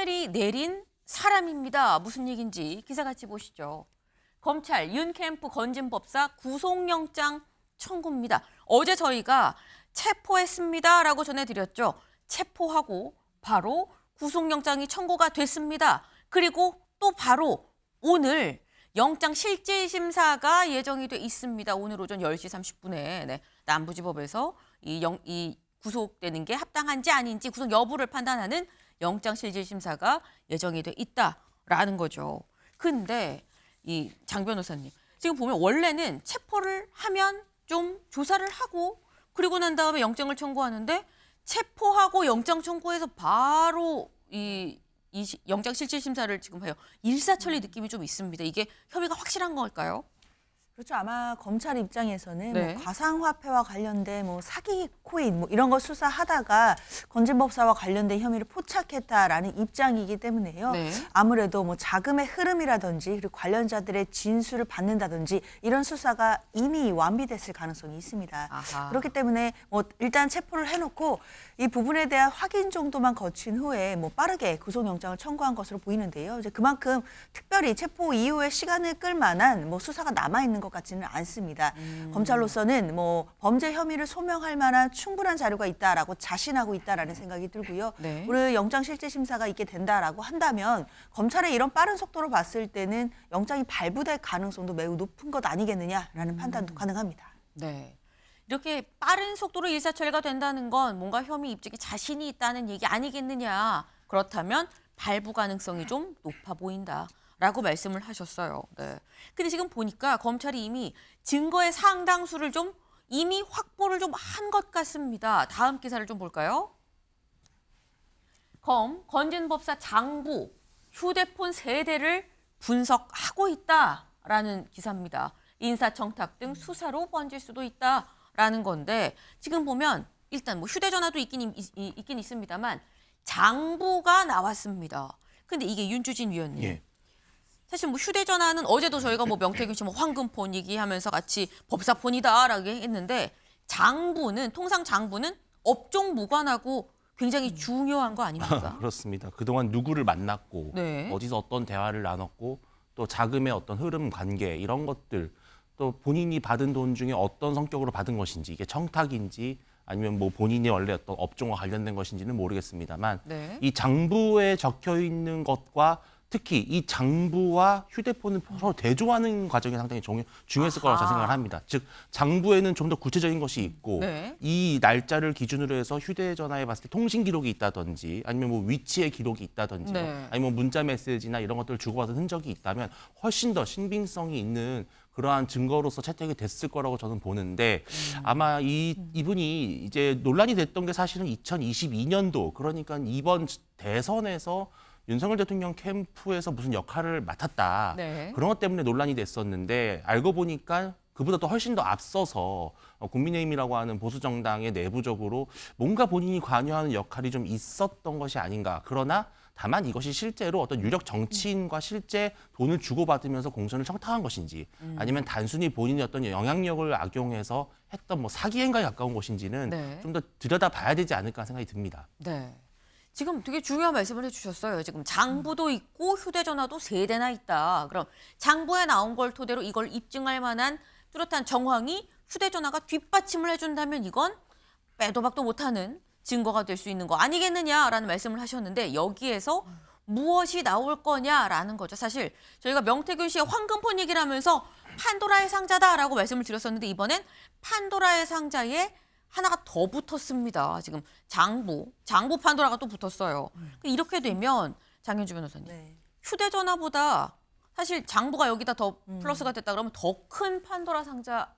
검찰이 내린 사람입니다. 무슨 얘기인지 기사 같이 보시죠. 검찰 윤 캠프 건진법사 구속영장 청구입니다. 어제 저희가 체포했습니다라고 전해드렸죠. 체포하고 바로 구속영장이 청구가 됐습니다. 그리고 또 바로 오늘 영장 실질심사가 예정이 돼 있습니다. 오늘 오전 10시 30분에 남부지법에서 이 구속되는 게 합당한지 아닌지 구속 여부를 판단하는 영장 실질심사가 예정이 돼 있다라는 거죠. 근데 이 장 변호사님, 지금 보면 원래는 체포를 하면 좀 조사를 하고 그리고 난 다음에 영장을 청구하는데 체포하고 영장 청구해서 바로 이 영장 실질심사를 지금 해요. 일사천리 느낌이 좀 있습니다. 이게 혐의가 확실한 걸까요? 그렇죠. 아마 검찰 입장에서는 네. 뭐 가상화폐와 관련된 뭐 사기 코인 뭐 이런 거 수사하다가 건진법사와 관련된 혐의를 포착했다라는 입장이기 때문에요. 네. 아무래도 뭐 자금의 흐름이라든지 그리고 관련자들의 진술을 받는다든지 이런 수사가 이미 완비됐을 가능성이 있습니다. 아하. 그렇기 때문에 뭐 일단 체포를 해놓고 이 부분에 대한 확인 정도만 거친 후에 뭐 빠르게 구속영장을 청구한 것으로 보이는데요. 이제 그만큼 특별히 체포 이후에 시간을 끌 만한 뭐 수사가 남아 있는 것 같지는 않습니다. 검찰로서는 뭐 범죄 혐의를 소명할 만한 충분한 자료가 있다라고 자신하고 있다라는 생각이 들고요. 네. 오늘 영장실질심사가 있게 된다라고 한다면 검찰의 이런 빠른 속도로 봤을 때는 영장이 발부될 가능성도 매우 높은 것 아니겠느냐라는 판단도 가능합니다. 네. 이렇게 빠른 속도로 일사천리가 된다는 건 뭔가 혐의 입증에 자신이 있다는 얘기 아니겠느냐. 그렇다면 발부 가능성이 좀 높아 보인다라고 말씀을 하셨어요. 네. 근데 지금 보니까 검찰이 이미 증거의 상당수를 좀 이미 확보를 좀 한 것 같습니다. 다음 기사를 좀 볼까요? 건진법사 장부 휴대폰 세대를 분석하고 있다라는 기사입니다. 인사청탁 등 수사로 번질 수도 있다라는 건데 지금 보면 일단 뭐 휴대전화도 있긴 있습니다만 장부가 나왔습니다. 근데 이게 윤주진 위원님. 예. 사실 뭐 휴대전화는 어제도 저희가 뭐 명태균 씨 뭐 황금폰 얘기하면서 같이 법사폰이다라고 했는데 장부는 통상 장부는 업종 무관하고 굉장히 중요한 거 아닙니까? 그렇습니다. 그동안 누구를 만났고 네. 어디서 어떤 대화를 나눴고 또 자금의 어떤 흐름 관계 이런 것들 또 본인이 받은 돈 중에 어떤 성격으로 받은 것인지 이게 청탁인지 아니면 뭐 본인이 원래 어떤 업종과 관련된 것인지는 모르겠습니다만 네. 이 장부에 적혀 있는 것과 특히 이 장부와 휴대폰은 서로 대조하는 과정이 상당히 중요했을 거라고 저는 생각을 합니다. 즉 장부에는 좀 더 구체적인 것이 있고 네. 이 날짜를 기준으로 해서 휴대전화에 봤을 때 통신 기록이 있다든지 아니면 뭐 위치의 기록이 있다든지 네. 아니면 문자 메시지나 이런 것들을 주고받은 흔적이 있다면 훨씬 더 신빙성이 있는 그러한 증거로서 채택이 됐을 거라고 저는 보는데 아마 이분이 이제 논란이 됐던 게 사실은 2022년도 그러니까 이번 대선에서 윤석열 대통령 캠프에서 무슨 역할을 맡았다. 네. 그런 것 때문에 논란이 됐었는데 알고 보니까 그보다 또 훨씬 더 앞서서 국민의힘이라고 하는 보수 정당의 내부적으로 뭔가 본인이 관여하는 역할이 좀 있었던 것이 아닌가. 그러나 다만 이것이 실제로 어떤 유력 정치인과 실제 돈을 주고받으면서 공천을 청탁한 것인지 아니면 단순히 본인의 어떤 영향력을 악용해서 했던 뭐 사기 행각에 가까운 것인지는 네. 좀 더 들여다봐야 되지 않을까 생각이 듭니다. 네. 지금 되게 중요한 말씀을 해주셨어요. 지금 장부도 있고 휴대전화도 3대나 있다. 그럼 장부에 나온 걸 토대로 이걸 입증할 만한 뚜렷한 정황이 휴대전화가 뒷받침을 해준다면 이건 빼도 박도 못하는 증거가 될 수 있는 거 아니겠느냐라는 말씀을 하셨는데 여기에서 무엇이 나올 거냐라는 거죠. 사실 저희가 명태균 씨의 황금폰 얘기를 하면서 판도라의 상자다라고 말씀을 드렸었는데 이번엔 판도라의 상자에 하나가 더 붙었습니다. 지금 장부 판도라가 또 붙었어요. 이렇게 되면 장현주 변호사님, 네. 휴대전화보다 사실 장부가 여기다 더 플러스가 됐다 그러면 더 큰 판도라 상자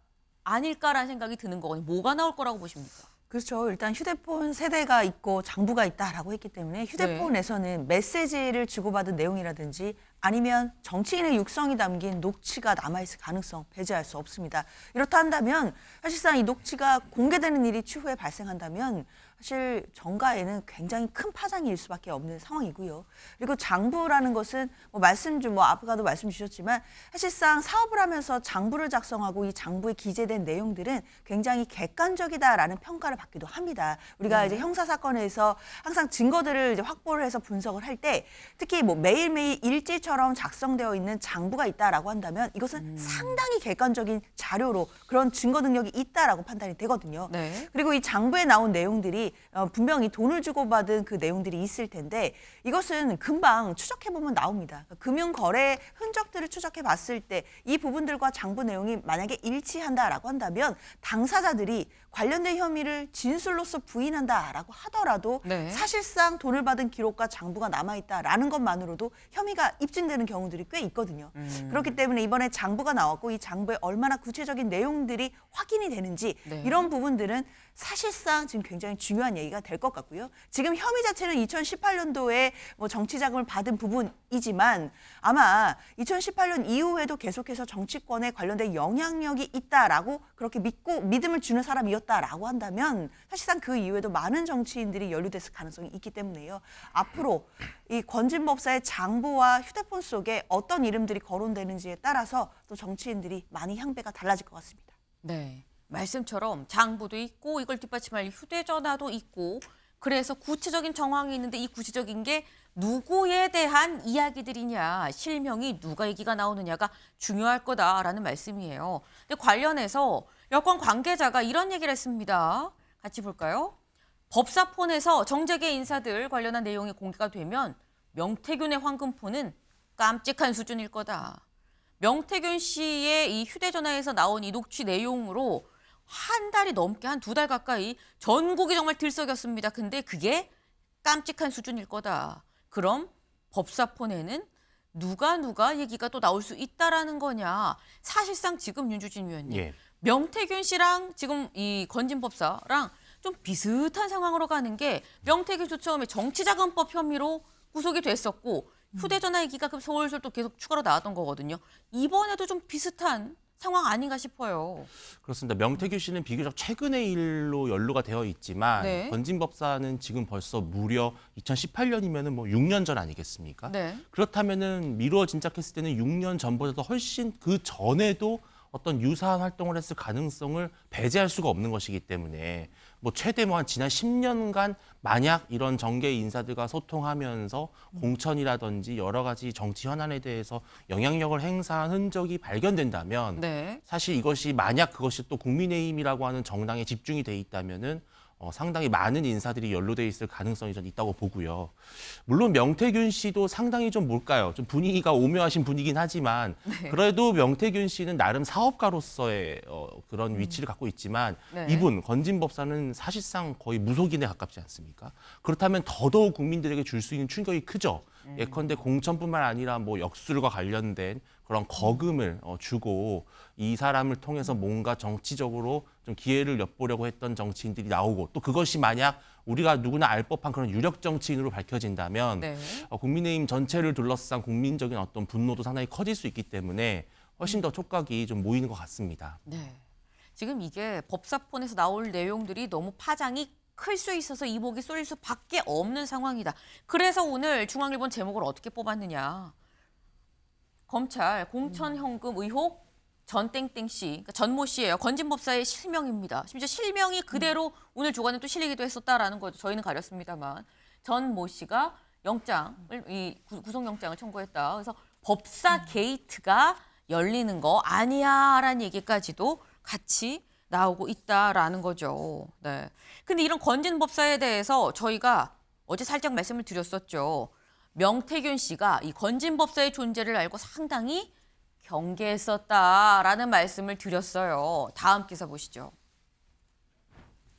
아닐까라는 생각이 드는 거거든요. 뭐가 나올 거라고 보십니까? 그렇죠. 일단 휴대폰 세대가 있고 장부가 있다라고 했기 때문에 휴대폰에서는 메시지를 주고받은 내용이라든지 아니면 정치인의 육성이 담긴 녹취가 남아있을 가능성 배제할 수 없습니다. 이렇다 한다면 사실상 이 녹취가 공개되는 일이 추후에 발생한다면 사실 정가에는 굉장히 큰 파장이 일 수밖에 없는 상황이고요. 그리고 장부라는 것은 아까도 말씀 주셨지만 사실상 사업을 하면서 장부를 작성하고 이 장부에 기재된 내용들은 굉장히 객관적이다라는 평가를 받기도 합니다. 우리가 이제 형사 사건에서 항상 증거들을 이제 확보를 해서 분석을 할 때 특히 매일매일 일지처럼 작성되어 있는 장부가 있다라고 한다면 이것은 상당히 객관적인 자료로 그런 증거 능력이 있다라고 판단이 되거든요. 네. 그리고 이 장부에 나온 내용들이 분명히 돈을 주고받은 그 내용들이 있을 텐데 이것은 금방 추적해보면 나옵니다. 그러니까 금융거래 흔적들을 추적해봤을 때 이 부분들과 장부 내용이 만약에 일치한다라고 한다면 당사자들이 관련된 혐의를 진술로서 부인한다라고 하더라도 네. 사실상 돈을 받은 기록과 장부가 남아있다라는 것만으로도 혐의가 입증되는 경우들이 꽤 있거든요. 그렇기 때문에 이번에 장부가 나왔고 이 장부에 얼마나 구체적인 내용들이 확인이 되는지 네. 이런 부분들은 사실상 지금 굉장히 중요한 얘기가 될 것 같고요. 지금 혐의 자체는 2018년도에 정치 자금을 받은 부분이지만 아마 2018년 이후에도 계속해서 정치권에 관련된 영향력이 있다라고 그렇게 믿음을 주는 사람이었다라고 한다면 사실상 그 이후에도 많은 정치인들이 연루됐을 가능성이 있기 때문에요. 앞으로 이 권진 법사의 장부와 휴대폰 속에 어떤 이름들이 거론되는지에 따라서 또 정치인들이 많이 향배가 달라질 것 같습니다. 네. 말씀처럼 장부도 있고 이걸 뒷받침할 휴대전화도 있고 그래서 구체적인 정황이 있는데 이 구체적인 게 누구에 대한 이야기들이냐, 실명이 누가 얘기가 나오느냐가 중요할 거다라는 말씀이에요. 근데 관련해서 여권 관계자가 이런 얘기를 했습니다. 같이 볼까요? 법사폰에서 정재계 인사들 관련한 내용이 공개가 되면 명태균의 황금폰은 깜찍한 수준일 거다. 명태균 씨의 이 휴대전화에서 나온 이 녹취 내용으로 한 달이 넘게 한 2달 가까이 전국이 정말 들썩였습니다. 근데 그게 깜찍한 수준일 거다. 그럼 법사폰에는 누가 얘기가 또 나올 수 있다라는 거냐. 사실상 지금 윤주진 위원님, 예. 명태균 씨랑 지금 이 건진 법사랑 좀 비슷한 상황으로 가는 게 명태균 씨 처음에 정치자금법 혐의로 구속이 됐었고 휴대전화 얘기가 그 솔솔 또 계속 추가로 나왔던 거거든요. 이번에도 좀 비슷한 상황 아닌가 싶어요. 그렇습니다. 명태균 씨는 비교적 최근의 일로 연루가 되어 있지만 네. 권진 법사는 지금 벌써 무려 2018년이면은 6년 전 아니겠습니까? 네. 그렇다면은 미루어 짐작했을 때는 6년 전보다도 훨씬 그 전에도 어떤 유사한 활동을 했을 가능성을 배제할 수가 없는 것이기 때문에 최대 한 지난 10년간 만약 이런 정계 인사들과 소통하면서 공천이라든지 여러 가지 정치 현안에 대해서 영향력을 행사한 흔적이 발견된다면 네. 사실 이것이 만약 그것이 또 국민의힘이라고 하는 정당에 집중이 돼 있다면은 상당히 많은 인사들이 연루돼 있을 가능성이 전 있다고 보고요. 물론 명태균 씨도 상당히 좀 분위기가 오묘하신 분이긴 하지만 그래도 명태균 씨는 나름 사업가로서의 그런 위치를 갖고 있지만 네. 이분 건진 법사는 사실상 거의 무속인에 가깝지 않습니까? 그렇다면 더더욱 국민들에게 줄 수 있는 충격이 크죠. 예컨대 공천뿐만 아니라 역술과 관련된 그런 거금을 주고 이 사람을 통해서 뭔가 정치적으로 좀 기회를 엿보려고 했던 정치인들이 나오고 또 그것이 만약 우리가 누구나 알 법한 그런 유력 정치인으로 밝혀진다면 네. 국민의힘 전체를 둘러싼 국민적인 어떤 분노도 상당히 커질 수 있기 때문에 훨씬 더 촉각이 좀 모이는 것 같습니다. 네. 지금 이게 법사폰에서 나올 내용들이 너무 파장이 클 수 있어서 이목이 쏠릴 수밖에 없는 상황이다. 그래서 오늘 중앙일보 제목을 어떻게 뽑았느냐. 검찰 공천 현금 의혹 전땡땡 씨, 그러니까 전모 씨예요. 건진 법사의 실명입니다. 심지어 실명이 그대로 오늘 주간에 또 실리기도 했었다라는 거죠. 저희는 가렸습니다만 전모 씨가 구속영장을 청구했다. 그래서 법사 게이트가 열리는 거 아니야라는 얘기까지도 같이 나오고 있다라는 거죠. 네. 근데 이런 건진 법사에 대해서 저희가 어제 살짝 말씀을 드렸었죠. 명태균 씨가 이 건진 법사의 존재를 알고 상당히 경계했었다라는 말씀을 드렸어요. 다음 기사 보시죠.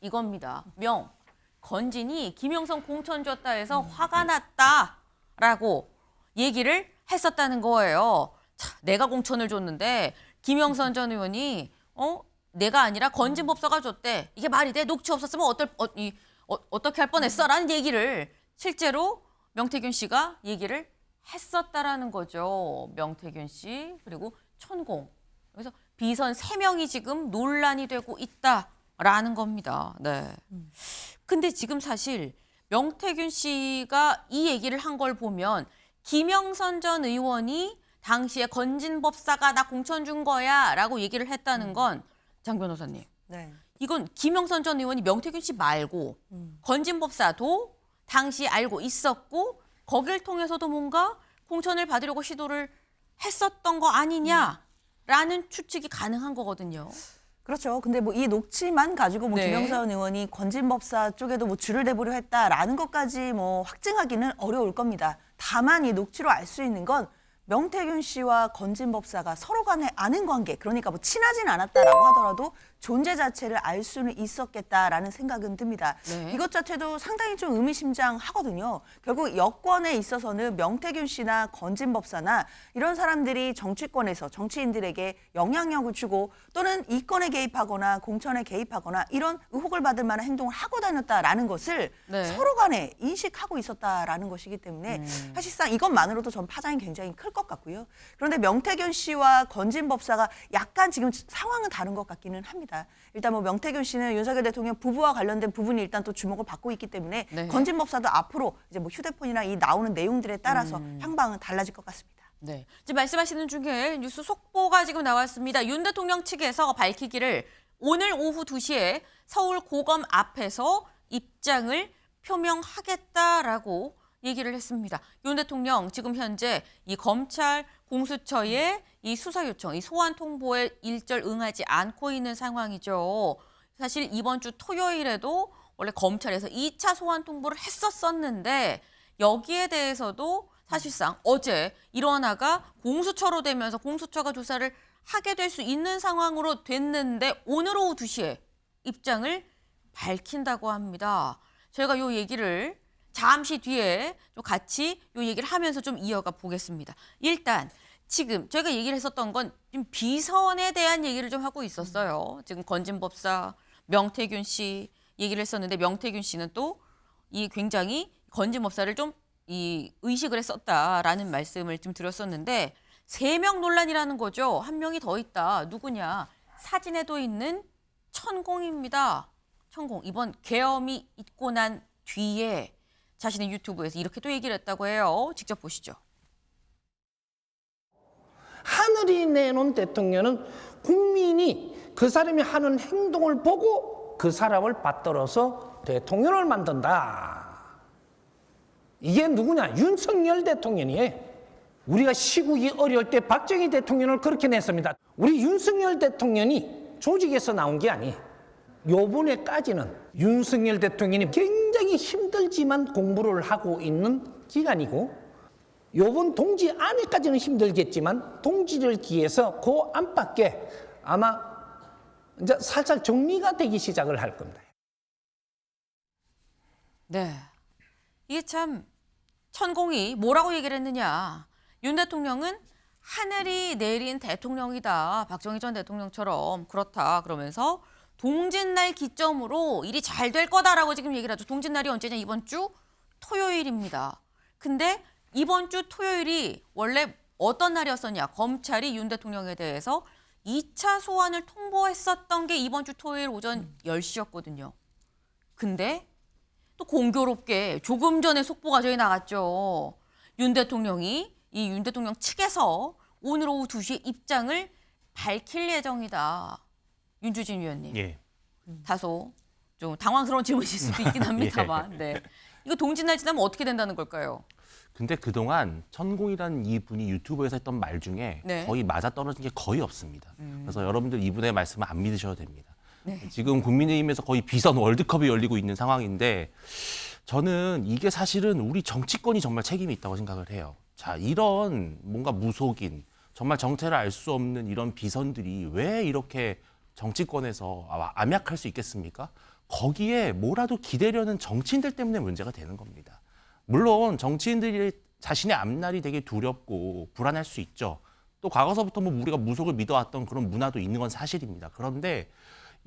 이겁니다. 건진이 김영선 공천 줬다 해서 화가 났다라고 얘기를 했었다는 거예요. 자, 내가 공천을 줬는데 김영선 전 의원이 내가 아니라 건진 법사가 줬대. 이게 말이 돼? 녹취 없었으면 어떻게 할 뻔했어? 라는 얘기를 실제로 명태균 씨가 얘기를 했었다라는 거죠. 명태균 씨 그리고 천공. 그래서 비선 3명이 지금 논란이 되고 있다라는 겁니다. 네. 근데 지금 사실 명태균 씨가 이 얘기를 한 걸 보면 김영선 전 의원이 당시에 건진법사가 나 공천 준 거야 라고 얘기를 했다는 건 장 변호사님. 네. 이건 김영선 전 의원이 명태균 씨 말고 건진법사도 당시 알고 있었고 거길 통해서도 뭔가 공천을 받으려고 시도를 했었던 거 아니냐라는 추측이 가능한 거거든요. 그렇죠. 근데 뭐 이 녹취만 가지고 뭐 네. 김영선 의원이 건진법사 쪽에도 뭐 줄을 대보려 했다라는 것까지 뭐 확증하기는 어려울 겁니다. 다만 이 녹취로 알 수 있는 건 명태균 씨와 건진법사가 서로 간에 아는 관계, 그러니까 뭐 친하진 않았다라고 하더라도 존재 자체를 알 수는 있었겠다라는 생각은 듭니다. 네. 이것 자체도 상당히 좀 의미심장하거든요. 결국 여권에 있어서는 명태균 씨나 건진법사나 이런 사람들이 정치권에서 정치인들에게 영향력을 주고 또는 이권에 개입하거나 공천에 개입하거나 이런 의혹을 받을 만한 행동을 하고 다녔다라는 것을 네. 서로 간에 인식하고 있었다라는 것이기 때문에 사실상 이것만으로도 전 파장이 굉장히 클 것 같고요. 그런데 명태균 씨와 건진법사가 약간 지금 상황은 다른 것 같기는 합니다. 일단 뭐 명태균 씨는 윤석열 대통령 부부와 관련된 부분이 일단 또 주목을 받고 있기 때문에 네. 건진법사도 앞으로 이제 뭐 휴대폰이나 이 나오는 내용들에 따라서 향방은 달라질 것 같습니다. 네. 지금 말씀하시는 중에 뉴스 속보가 지금 나왔습니다. 윤 대통령 측에서 밝히기를 오늘 오후 2시에 서울 고검 앞에서 입장을 표명하겠다라고 얘기를 했습니다. 윤 대통령 지금 현재 이 검찰 공수처의 이 수사 요청, 이 소환 통보에 일절 응하지 않고 있는 상황이죠. 사실 이번 주 토요일에도 원래 검찰에서 2차 소환 통보를 했었는데 여기에 대해서도 사실상 어제 일원화가 공수처로 되면서 공수처가 조사를 하게 될 수 있는 상황으로 됐는데 오늘 오후 2시에 입장을 밝힌다고 합니다. 저희가 이 얘기를 잠시 뒤에 좀 같이 이 얘기를 하면서 좀 이어가 보겠습니다. 일단 지금 저희가 얘기를 했었던 건 좀 비선에 대한 얘기를 좀 하고 있었어요. 지금 건진법사 명태균 씨 얘기를 했었는데 명태균 씨는 또 이 굉장히 건진법사를 좀 이 의식을 했었다라는 말씀을 좀 드렸었는데 3명 논란이라는 거죠. 한 명이 더 있다. 누구냐? 사진에도 있는 천공입니다. 천공. 이번 계엄이 있고 난 뒤에 자신의 유튜브에서 이렇게 또 얘기를 했다고 해요. 직접 보시죠. 하늘이 내놓은 대통령은 국민이 그 사람이 하는 행동을 보고 그 사람을 받들어서 대통령을 만든다. 이게 누구냐? 윤석열 대통령이에요. 우리가 시국이 어려울 때 박정희 대통령을 그렇게 냈습니다. 우리 윤석열 대통령이 조직에서 나온 게 아니에요. 요번에까지는 윤석열 대통령이 굉장히 힘들지만 공부를 하고 있는 기간이고 요번 동지 안에까지는 힘들겠지만 동지를 기해서 그 안팎에 아마 이제 살짝 정리가 되기 시작을 할 겁니다. 네. 이게 참 천공이 뭐라고 얘기를 했느냐. 윤 대통령은 하늘이 내린 대통령이다. 박정희 전 대통령처럼 그렇다. 그러면서 동짓날 기점으로 일이 잘 될 거다라고 지금 얘기를 하죠. 동짓날이 언제냐? 이번 주 토요일입니다. 근데 이번 주 토요일이 원래 어떤 날이었었냐? 검찰이 윤 대통령에 대해서 2차 소환을 통보했었던 게 이번 주 토요일 오전 10시였거든요. 근데 또 공교롭게 조금 전에 속보가 저희 나갔죠. 윤 대통령이 이 윤 대통령 측에서 오늘 오후 2시에 입장을 밝힐 예정이다. 윤주진 위원님. 예. 다소 좀 당황스러운 질문이실 수도 있긴 합니다만. 네. 이거 동짓날 지나면 어떻게 된다는 걸까요? 근데 그동안 천공이라는 이분이 유튜브에서 했던 말 중에 네. 거의 맞아떨어진 게 거의 없습니다. 그래서 여러분들 이분의 말씀을 안 믿으셔도 됩니다. 네. 지금 국민의힘에서 거의 비선 월드컵이 열리고 있는 상황인데 저는 이게 사실은 우리 정치권이 정말 책임이 있다고 생각을 해요. 자, 이런 뭔가 무속인 정말 정체를 알 수 없는 이런 비선들이 왜 이렇게 정치권에서 암약할 수 있겠습니까? 거기에 뭐라도 기대려는 정치인들 때문에 문제가 되는 겁니다. 물론 정치인들이 자신의 앞날이 되게 두렵고 불안할 수 있죠. 또 과거서부터 뭐 우리가 무속을 믿어왔던 그런 문화도 있는 건 사실입니다. 그런데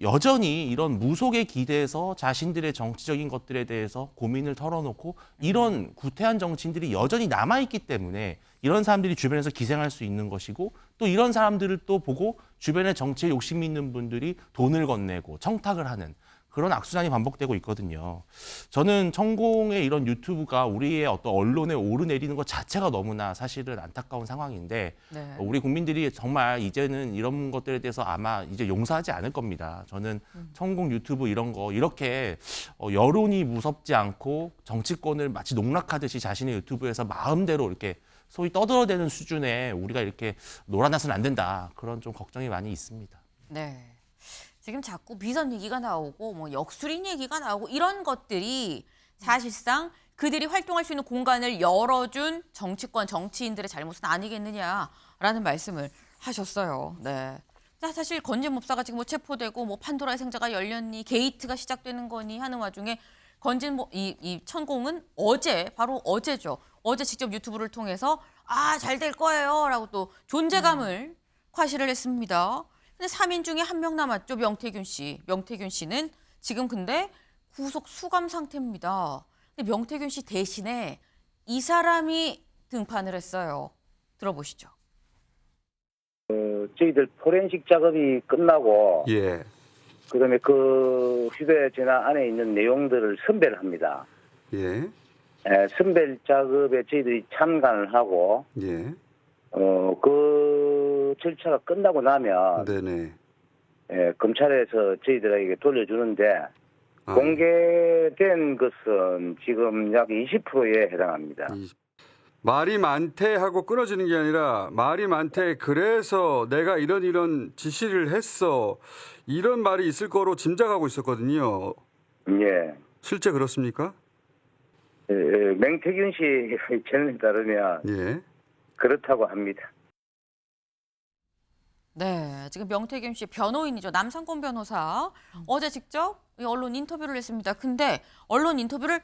여전히 이런 무속에 기대서 자신들의 정치적인 것들에 대해서 고민을 털어놓고 이런 구태한 정치인들이 여전히 남아있기 때문에 이런 사람들이 주변에서 기생할 수 있는 것이고 또 이런 사람들을 또 보고 주변에 정치에 욕심이 있는 분들이 돈을 건네고 청탁을 하는 그런 악순환이 반복되고 있거든요. 저는 천공의 이런 유튜브가 우리의 어떤 언론에 오르내리는 것 자체가 너무나 사실은 안타까운 상황인데 네. 우리 국민들이 정말 이제는 이런 것들에 대해서 아마 이제 용서하지 않을 겁니다. 저는 천공 유튜브 이런 거 이렇게 여론이 무섭지 않고 정치권을 마치 농락하듯이 자신의 유튜브에서 마음대로 이렇게 소위 떠들어대는 수준에 우리가 이렇게 놀아나서는 안 된다. 그런 좀 걱정이 많이 있습니다. 네. 지금 자꾸 비선 얘기가 나오고 뭐 역술인 얘기가 나오고 이런 것들이 사실상 그들이 활동할 수 있는 공간을 열어준 정치권 정치인들의 잘못은 아니겠느냐라는 말씀을 하셨어요. 네. 자, 사실 건진법사가 지금 뭐 체포되고 뭐 판도라의 상자가 열렸니 게이트가 시작되는 거니 하는 와중에 이 천공은 바로 어제죠. 어제 직접 유튜브를 통해서 잘 될 거예요라고 또 존재감을 과시를 했습니다. 근데 3인 중에 한 명 남았죠. 명태균 씨. 명태균 씨는 지금 근데 구속 수감 상태입니다. 근데 명태균 씨 대신에 이 사람이 등판을 했어요. 들어보시죠. 저희들 포렌식 작업이 끝나고 예. 그다음에 그 휴대전화 안에 있는 내용들을 선별을 합니다. 예. 선별 작업에 저희들이 참관을 하고 예. 그 절차가 끝나고 나면 네네. 검찰에서 저희들에게 돌려주는데 공개된 것은 지금 약 20%에 해당합니다. 말이 많대 하고 끊어지는 게 아니라 말이 많대 그래서 내가 이런 지시를 했어 이런 말이 있을 거로 짐작하고 있었거든요. 예. 실제 그렇습니까? 명태균 씨 전에 따르면 예. 그렇다고 합니다. 네, 지금 명태균 씨 변호인이죠. 남상권 변호사. 어제 직접 이 언론 인터뷰를 했습니다. 근데 언론 인터뷰를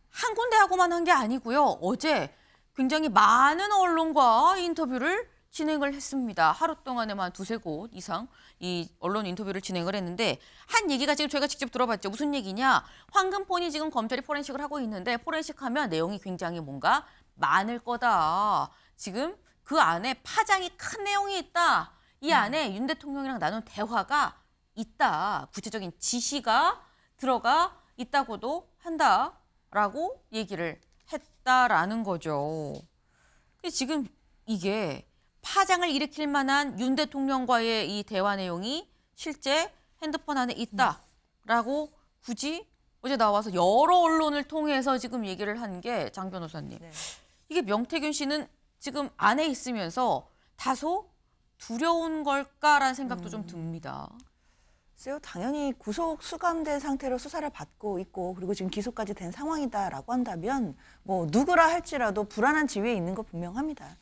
한 군데 하고만 한 게 아니고요. 어제 굉장히 많은 언론과 인터뷰를 진행을 했습니다. 하루 동안에만 두세 곳 이상 이 언론 인터뷰를 진행을 했는데 한 얘기가 지금 저희가 직접 들어봤죠. 무슨 얘기냐? 황금폰이 지금 검찰이 포렌식을 하고 있는데 포렌식하면 내용이 굉장히 뭔가 많을 거다. 지금 그 안에 파장이 큰 내용이 있다. 이 안에 윤 대통령이랑 나눈 대화가 있다. 구체적인 지시가 들어가 있다고도 한다라고 얘기를 했다라는 거죠. 근데 지금 이게 파장을 일으킬 만한 윤 대통령과의 이 대화 내용이 실제 핸드폰 안에 있다라고 굳이 어제 나와서 여러 언론을 통해서 지금 얘기를 한 게 장 변호사님. 네. 이게 명태균 씨는 지금 안에 있으면서 다소 두려운 걸까라는 생각도 좀 듭니다. 글쎄요, 당연히 구속 수감된 상태로 수사를 받고 있고 그리고 지금 기소까지 된 상황이다라고 한다면 뭐 누구라 할지라도 불안한 지위에 있는 거 분명합니다.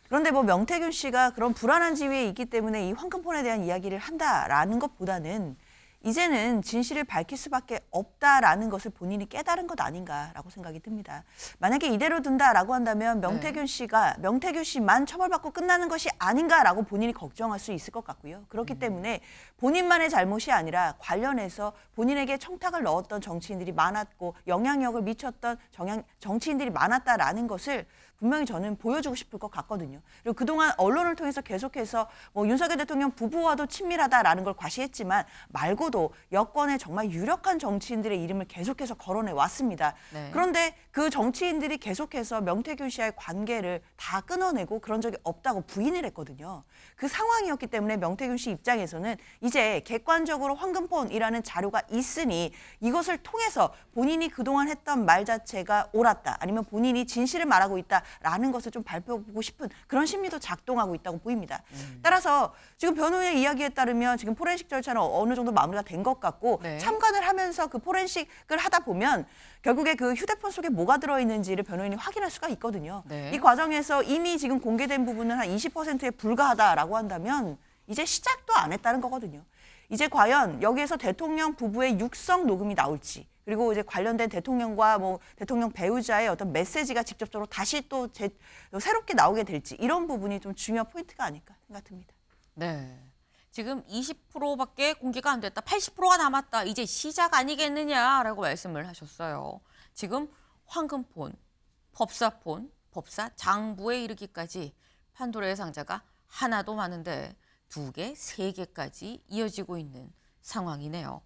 그런데 뭐 명태균 씨가 그런 불안한 지위에 있기 때문에 이 황금폰에 대한 이야기를 한다라는 것보다는 이제는 진실을 밝힐 수밖에 없다라는 것을 본인이 깨달은 것 아닌가라고 생각이 듭니다. 만약에 이대로 둔다라고 한다면 명태균 씨만 처벌받고 끝나는 것이 아닌가라고 본인이 걱정할 수 있을 것 같고요. 그렇기 때문에 본인만의 잘못이 아니라 관련해서 본인에게 청탁을 넣었던 정치인들이 많았고 영향력을 미쳤던 정치인들이 많았다라는 것을 분명히 저는 보여주고 싶을 것 같거든요. 그리고 그동안 언론을 통해서 계속해서 뭐 윤석열 대통령 부부와도 친밀하다라는 걸 과시했지만 말고도 여권의 정말 유력한 정치인들의 이름을 계속해서 거론해 왔습니다. 네. 그런데 그 정치인들이 계속해서 명태균 씨와의 관계를 다 끊어내고 그런 적이 없다고 부인을 했거든요. 그 상황이었기 때문에 명태균 씨 입장에서는 이제 객관적으로 황금폰이라는 자료가 있으니 이것을 통해서 본인이 그동안 했던 말 자체가 옳았다. 아니면 본인이 진실을 말하고 있다라는 것을 좀 발표하고 싶은 그런 심리도 작동하고 있다고 보입니다. 따라서 지금 변호인의 이야기에 따르면 지금 포렌식 절차는 어느 정도 마무리가 된 것 같고 네. 참관을 하면서 그 포렌식을 하다 보면 결국에 그 휴대폰 속에 뭐가 들어있는지를 변호인이 확인할 수가 있거든요. 네. 이 과정에서 이미 지금 공개된 부분은 한 20%에 불과하다라고 한다면 이제 시작도 안 했다는 거거든요. 이제 과연 여기에서 대통령 부부의 육성 녹음이 나올지 그리고 이제 관련된 대통령과 뭐 대통령 배우자의 어떤 메시지가 직접적으로 다시 또 새롭게 나오게 될지 이런 부분이 좀 중요한 포인트가 아닐까 생각됩니다. 네. 지금 20%밖에 공개가 안 됐다. 80%가 남았다. 이제 시작 아니겠느냐라고 말씀을 하셨어요. 지금 황금폰, 법사폰, 법사 장부에 이르기까지 판도라의 상자가 하나도 많은데 2개, 3개까지 이어지고 있는 상황이네요.